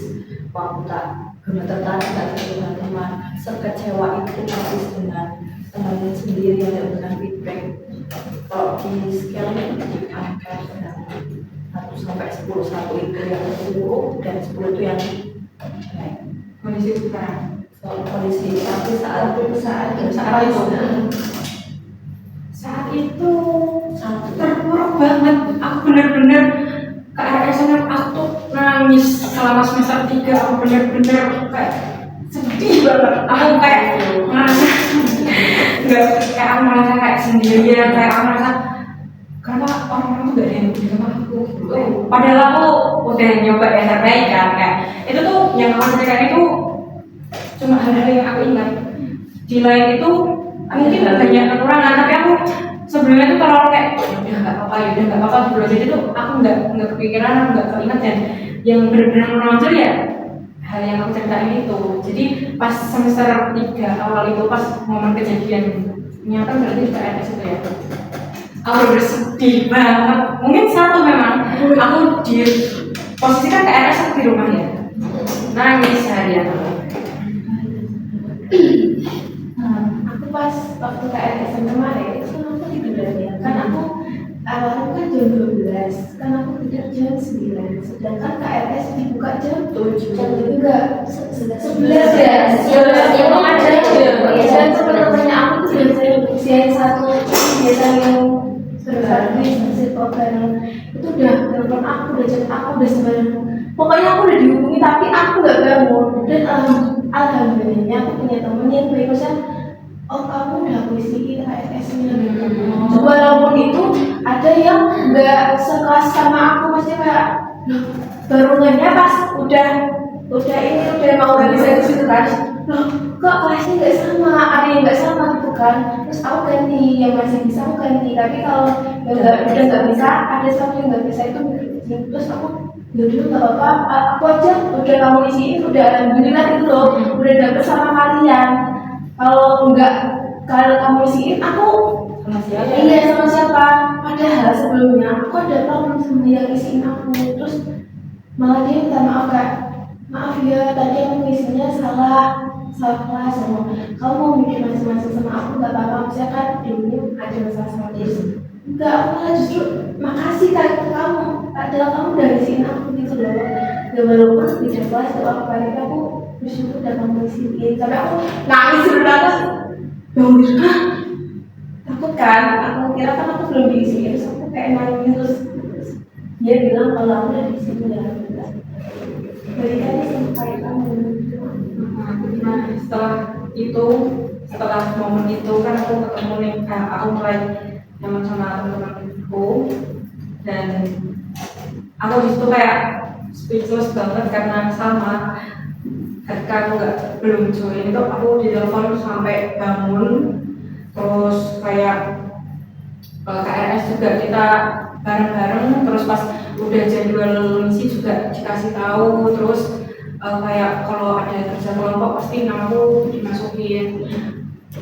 waktu tak guna tertarik tak dengan teman sekecewa itu Hafiz dengan teman sendiri yang tidak memberikan feedback. Kalau di scaling di angka 1 sampai 10, 1 itu yang buruk dan 10 itu yang baik. Kondisi sekarang Soal kondisi tapi saat itu sangat terpuruk banget. Aku bener-bener KRS-nya aku tuh nangis selama semester 3. Aku bener-bener kayak sedih banget. Aku kayak ngerasa aku merasa kayak sendirian, kayak aku merasa karena orang-orang tuh gak ada yang peduli sama aku gitu. Padahal aku udah nyoba yang terbaik kan, kayak itu tuh yang aku ceritakan itu cuma hal-hal yang aku ingat. Di lain itu mungkin banyak kekurangan, tapi aku sebelumnya tuh terlalu kayak udah nggak apa-apa gitu loh. Jadi tuh aku nggak kepikiran, aku nggak keinget, dan yang benar-benar menonjol ya hal yang aku ceritain itu. Jadi pas semester 3 awal itu pas momen kejadian nyata berarti di KRS itu ya, aku bersedih banget. Mungkin satu memang aku di posisi kan KRS aku di rumah ya, nangis harian. Aku pas waktu KRS kemarin itu kan aku tidur kan aku awalnya kan jam 12 kan aku tidur jam 9 sedangkan KRS dibuka jam 7 jam juga 11 ya 11 yang mau ada dan sebenarnya aku tuh biasanya satu biasa yang berservis hasil program itu udah telepon aku udah chat aku udah sebenarnya pokoknya aku udah dihubungi tapi aku nggak bangun dan alhamdulillahnya aku punya temen yang baik oh kamu udah puisi KSS-nya walaupun itu ada yang nggak sekelas sama aku maksudnya kayak baru nanya pas udah mau bisa di situ kan loh kok kelasnya nggak sama ada yang nggak sama gitu kan terus aku ganti yang masih bisa aku ganti tapi kalau yang udah nggak bisa ada satu yang nggak bisa itu terus aku yaudah nggak apa-apa aku aja udah kamu isiin udah alhamdulillah gitu loh udah dapet sama kalian kalau kamu isiin aku sama siapa? iya sama siapa padahal sebelumnya aku ada problem sama yang isiin aku terus malah dia minta maaf kayak maaf ya tadi aku ngisinya salah kelas sama kamu mau bikin masing-masing sama aku nggak apa-apa misalnya kan dulu ada masalah sama dia enggak aku malah justru makasih kan ke kamu padahal kamu udah ngisiin aku gitu loh ya walaupun beda kelas atau apa tapi aku bersyukur udah kamu ngisiin sampai aku nangis banget hah takut kan aku kira kan aku belum diisiin terus aku kayak nangis terus dia bilang kalau aku udah diisiin ya berikannya sampai kamu setelah momen itu kan aku ketemu nih aku mulai nyaman sama teman-temanku dan aku disitu kayak speechless banget karena sama ketika aku belum join itu aku ditelepon sampai bangun terus kayak KRS juga kita bareng-bareng terus pas udah jadwal misi juga dikasih tahu, terus kayak kalau ada kerja kelompok pasti namaku dimasukin.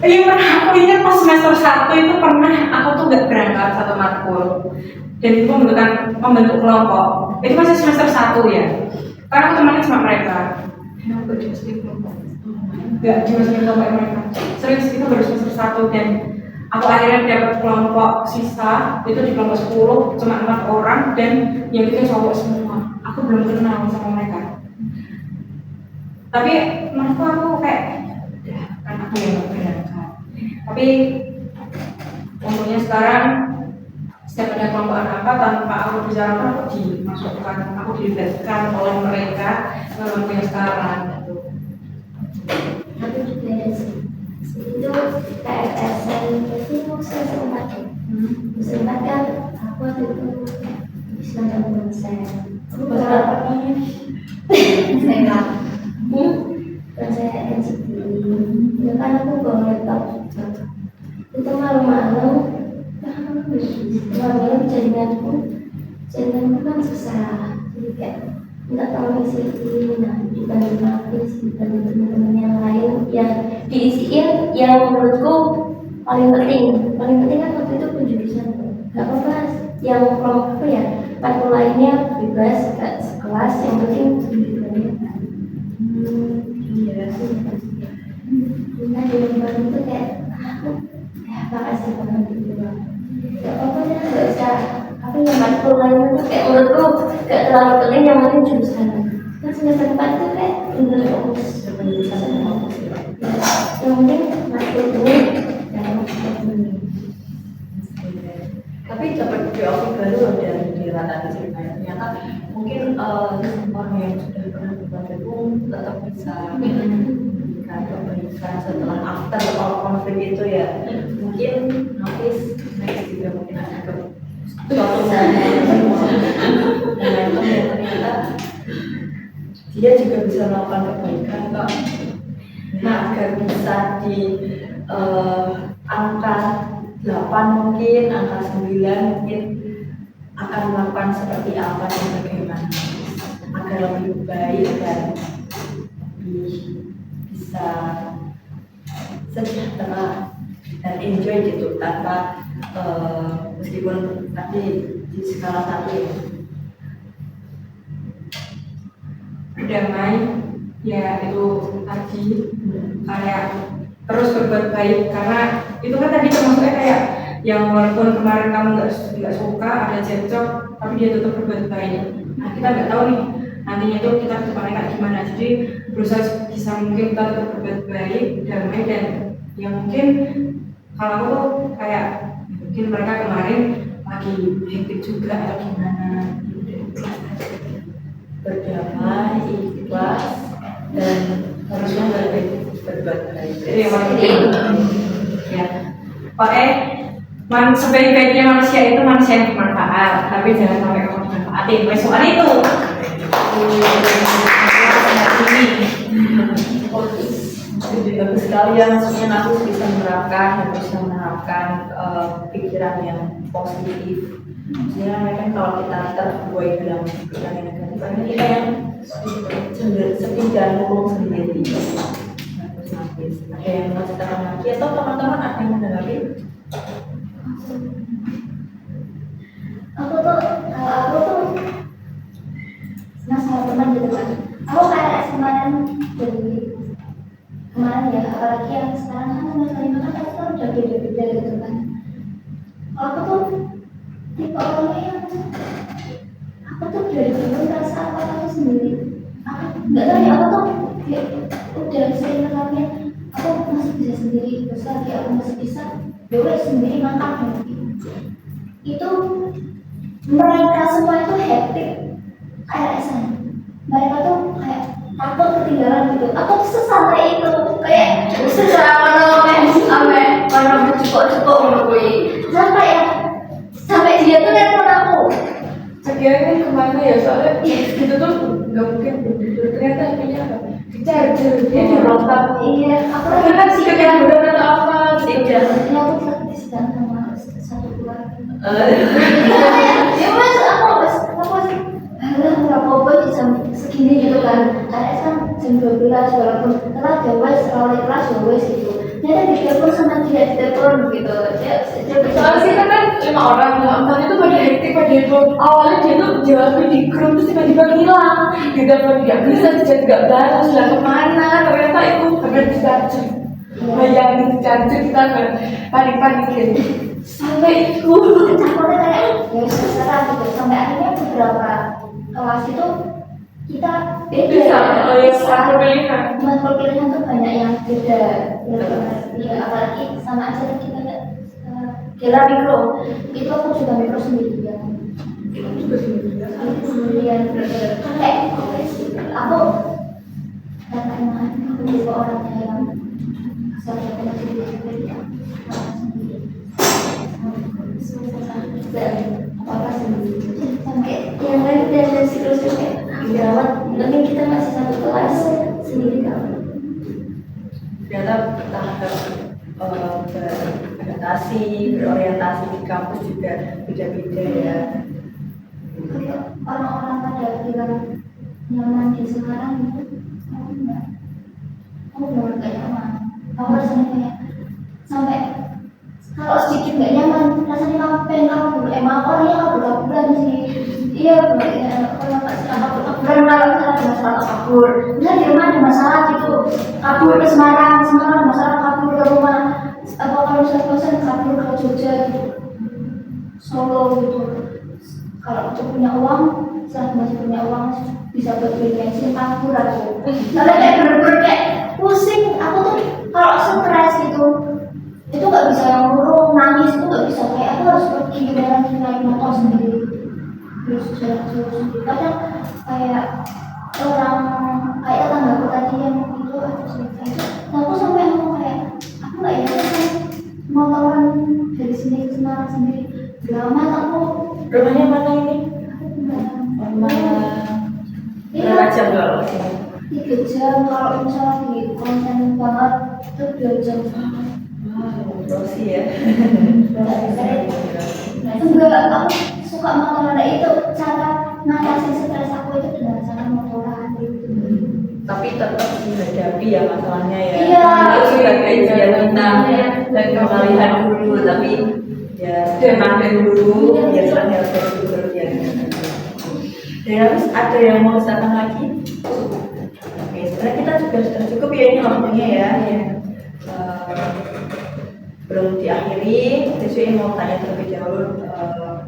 Iya pernah, aku ingat pas semester 1 itu pernah aku tuh nggak berangkat satu matkul dan itu membentuk kelompok. Itu masih semester 1 ya, karena aku temannya cuma mereka. Aku gak dimasukin kelompok, nggak dimasukin kelompok mereka. Serius itu baru semester 1 dan aku akhirnya dapat kelompok sisa itu di kelompok 10 cuma 4 orang dan yang itu cowok semua. Aku belum kenal sama mereka. Tapi menurutku aku kayak ya kan aku yang gak berangkat. Tapi untungnya sekarang setiap ada kelompok apa tanpa aku bicara aku dimasukkan, aku dilibatkan oleh mereka kelompok yang sekarang gitu. Aku juga sih. Itu KFSN itu semester 4 ya. Semester 4 kan aku waktu itu Islam konsen. Aku bakal apa nih? Saya saya NCT. Ya kan aku bawa laptop. Itu malam-malam jaringanku kan susah. Jadi kayak minta tolong isiin, nah dibanding habis dibanding teman-teman yang lain yang diisiin yang menurutku paling penting kan waktu itu penjurusan nggak apa-apa yang kelompok apa ya matkul lainnya bebas gak sekelas yang penting penjurusannya iya sih nah di luar itu kayak aku ya makasih banget gitu bang gak apa-apa ya gak usah apa yang matkul lainnya tuh kayak menurutku gak terlalu penting yang penting jurusan kan semester 4 itu kayak bener fokus penjurusan fokus yang penting matkul ini dan ini tapi dapat POV baru dari Rata ceritanya ternyata mungkin orang yang sudah pernah bergabung tetap bisa memberikan kebaikan setelah after all konflik itu ya mungkin Nafis next juga mungkin ada suatu momentum yang ternyata dia juga bisa melakukan kebaikan kok. Nah agar bisa di angka 8 mungkin, angka 9 mungkin akan melakukan seperti apa dan bagaimana agar lebih baik dan lebih bisa sejahtera dan enjoy gitu tanpa meskipun tadi di skala 1 ya berdamai ya itu tadi kayak terus berbuat baik karena itu kan tadi termasuknya kayak yang walaupun kemarin kamu nggak suka ada cekcok tapi dia tetap berbuat baik. Nah kita nggak tahu nih nantinya itu kita depannya kayak gimana, jadi berusaha bisa mungkin kita tetap berbuat baik damai dan yang mungkin kalau aku tuh kayak mungkin mereka kemarin lagi hektik juga atau gimana berdamai, ikhlas dan harusnya lebih berbuat baik. Jadi ya, pakai sebaik-baiknya manusia itu manusia yang bermanfaat, tapi jangan sampai kamu dimanfaatin. Soal itu. Bagus sekali ya, maksudnya aku bisa menerapkan pikiran yang positif. Maksudnya kan kalau kita terbuai dalam pikiran yang negatif, karena kita yang sedih dan murung sendiri. Ada yang mau ceritakan lagi atau teman-teman ada yang menanggapi? Aku tuh masalah teman gitu kan. Aku kayak kemarin ya, apalagi yang sekarang kan masalah kan aku kan udah beda-beda gitu kan. Aku tuh tipe orangnya yang aku tuh dari dulu merasa aku sendiri. Aku nggak tahu ya, aku tuh udah sering ngalamin aku masih bisa sendiri, terus lagi aku masih bisa gue sendiri makan itu mereka semua itu hektik kayak mereka tuh kayak takut ketinggalan gitu. Aku sesantai itu kayak sesama sampai orang cukup menurut sampai dia tuh nelfon aku. Sekiranya kemana ya, soalnya itu tuh nggak mungkin tidur, ternyata akhirnya apa? Charger, dia dirotak. Iya, aku Karena kan si kakek budak atau apa? Tidak. ini aku praktis dan sama satu keluarga. Ya mas, aku segini gitu kan. Karena kan jam 12 walaupun telat ya wes, kalau kelas ya wes gitu. Jadi ditelepon sama tidak ditelepon gitu. Soalnya kita kan 5 orang, ya empatnya tuh pada hektik, pada heboh. Awalnya dia tuh jawabin di grup, terus tiba-tiba hilang. Ditelepon nggak bisa, dia nggak balas, lah kemana? Ternyata itu benar di charger. Bayangin di charger kita kan panik-panikin. Sampai itu. Takutnya kayak ya seserah gitu. Sampai akhirnya beberapa kelas itu kita Bisa, oh ya, satu pilihan. matkul pilihan tuh banyak yang beda. Ya, apalagi sama aja kita Gila mikro, itu aku juga mikro sendirian. Sendirian, kayak aku karena aku juga orangnya yang saya masih sendiri, apa sendiri. Sampai yang lain dan siklus kayak gawat, mungkin kita masih satu kelas sendiri kan. Ternyata tahap beradaptasi, berorientasi di kampus juga beda-beda ya. Orang-orang pada bilang nyaman di Semarang itu, aku benar gak nyaman. Aku rasanya kayak sampai kalau sedikit gak nyaman, rasanya aku pengen kabur. Emang orangnya kabur-kaburan sih. Iya, kalau kabur-kaburan kalau misalnya ada masalah kabur. Misalnya di rumah ada masalah gitu, kabur ke Semarang ada masalah kabur ke rumah. Atau kalau misalnya bosan kabur ke Jogja gitu, Solo gitu. Kalau aku punya uang, saya masih punya uang bisa buat beli bensin kabur aku. Karena kayak bener-bener kayak pusing. Aku tuh kalau stres gitu, itu nggak bisa yang murung, nangis itu nggak bisa. Kayak aku harus pergi lagi naik motor sendiri, terus jalan sendiri. Kadang kayak orang kayak tetanggaku tadi yang itu aku cerita. Nah aku sampai ngomong kayak aku nggak yakin kan motoran dari sini ke Semarang sendiri. Lama aku Rumahnya mana ini? Berapa jam kalau sini? 3 jam, kalau misalnya di konten banget itu 2 jam. Rosi ya. Enggak, aku suka motoran itu cara ngatasin stres aku itu dengan cara motoran gitu. Tapi tetap dihadapi ya masalahnya ya. Iya. Itu sebagai ujian kita dan pengalihan dulu, tapi ya tenang dulu biasanya harus berpergian. Dan harus ada yang mau datang lagi. Oke, sebenarnya kita juga sudah cukup ya ini waktunya ya. Belum diakhiri, sesuai mau tanya terlebih dahulu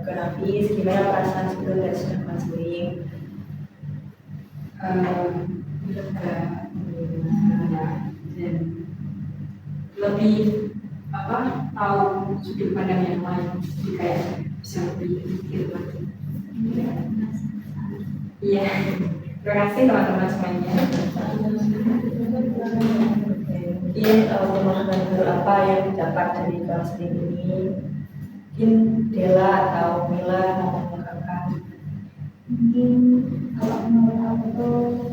ke Nafis, gimana perasaan sebelum dan sesudah counseling? Dan lebih tahu sudut pandang yang lain, jadi kayak bisa lebih mikir lagi. Iya, terima kasih teman-teman semuanya. Mungkin pemahaman baru apa yang didapat dari counseling ini? Mungkin Dela atau Mila mau mengungkapkan. Mungkin kalau menurut aku tuh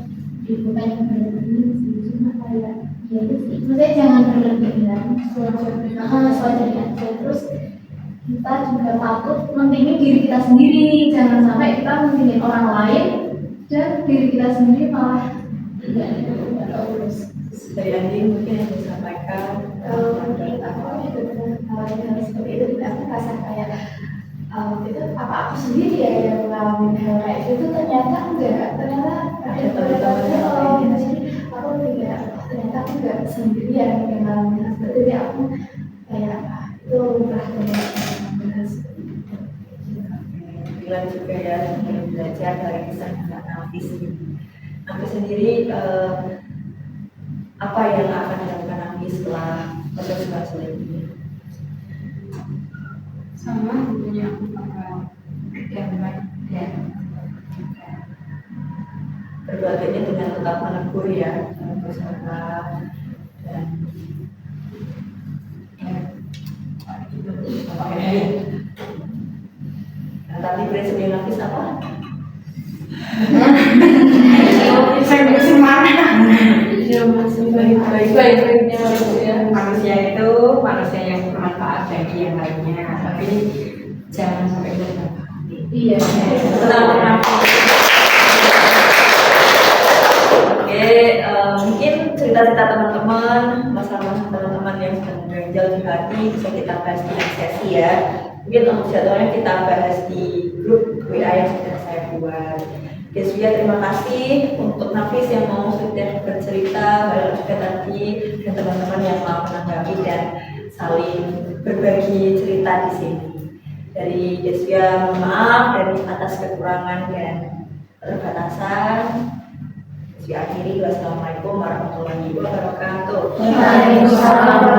bukan yang berlebihan sih, cuma kayak ya itu sih, maksudnya jangan berlebihan, sewajarnya aja. Terus kita juga patut mentingin diri kita sendiri, jangan sampai kita mentingin orang lain dan diri kita sendiri malah tidak urus. Dari Andi mungkin yang disampaikan. Menurut aku juga dengan hal seperti itu juga aku merasa kayak itu apa aku sendiri ya yang ngalamin hal kayak gitu, ternyata enggak, ternyata ada teman-teman jadi aku tidak, ternyata aku enggak sendirian yang ngalamin hal seperti itu. Aku kayak itu lumrah dan seperti itu. Bilang juga ya belajar dari kisah Nafis ini. Nafis sendiri apa yang akan dilakukan Nafis setelah proses counseling ini? Sama tentunya aku bakal berbuat dan Berbuatnya dengan tetap menegur ya, bersama dan tadi prinsipnya Nafis apa? Baik-baiknya manusia itu manusia yang bermanfaat bagi yang lainnya, tapi jangan sampai bermanfaat. Iya. Tetap mungkin cerita-cerita teman-teman, masalah-masalah teman-teman yang sedang ganjal di hati bisa kita bahas di next sesi ya. Mungkin untuk jadwalnya kita bahas di grup WA yang sudah saya buat. Deswia, terima kasih untuk Nafis yang mau sudah bercerita, Mbak juga tadi, dan teman-teman yang mau menanggapi dan saling berbagi cerita di sini. Dari Deswia, mohon maaf dari atas kekurangan dan keterbatasan. Deswia akhiri, wassalamualaikum warahmatullahi wabarakatuh. Waalaikumsalam.